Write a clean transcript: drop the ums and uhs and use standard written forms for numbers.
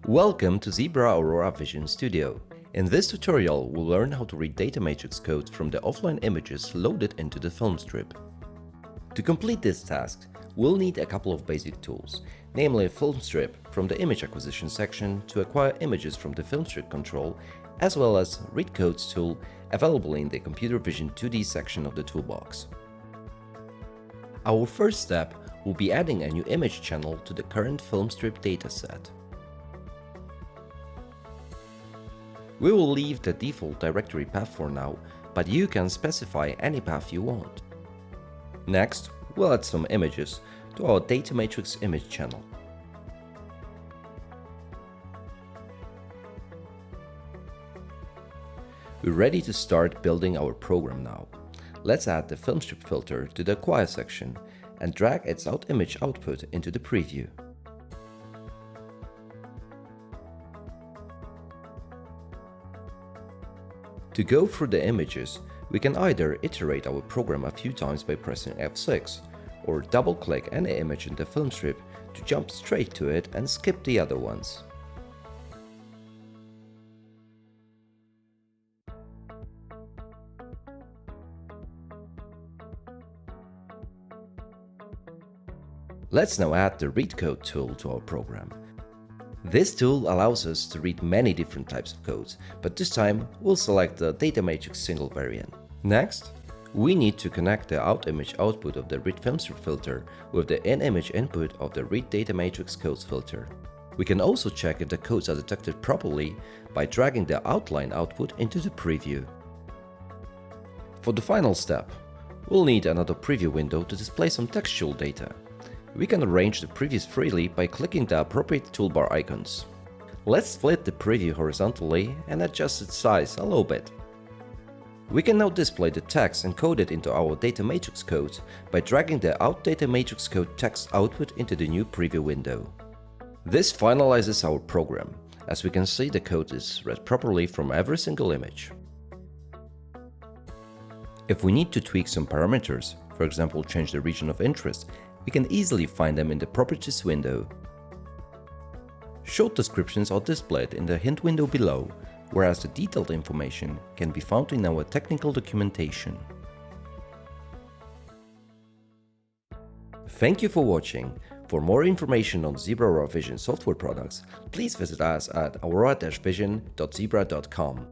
Welcome to Zebra Aurora Vision Studio. In this tutorial, we'll learn how to read data matrix code from the offline images loaded into the film strip. To complete this task, we'll need a couple of basic tools, namely a film strip from the image acquisition section to acquire images from the film strip control, as well as Read Codes tool available in the Computer Vision 2D section of the toolbox. Our first step will be adding a new image channel to the current film strip dataset. We will leave the default directory path for now, but you can specify any path you want. Next, we'll add some images to our data matrix image channel. We're ready to start building our program now. Let's add the film strip filter to the Acquire section and drag its image output into the preview. To go through the images, we can either iterate our program a few times by pressing F6, or double-click any image in the film strip to jump straight to it and skip the other ones. Let's now add the Read Code tool to our program. This tool allows us to read many different types of codes, but this time we'll select the data matrix single variant. Next, we need to connect the out-image output of the Read Film Strip filter with the in-image input of the Read Data Matrix Codes filter. We can also check if the codes are detected properly by dragging the outline output into the preview. For the final step, we'll need another preview window to display some textual data. We can arrange the previews freely by clicking the appropriate toolbar icons. Let's split the preview horizontally and adjust its size a little bit. We can now display the text encoded into our data matrix code by dragging the out data matrix code text output into the new preview window. This finalizes our program, as we can see the code is read properly from every single image. If we need to tweak some parameters, for example change the region of interest, we can easily find them in the Properties window. Short descriptions are displayed in the hint window below, whereas the detailed information can be found in our technical documentation. Thank you for watching. For more information on Zebra Aurora Vision software products, please visit us at aurora-vision.zebra.com.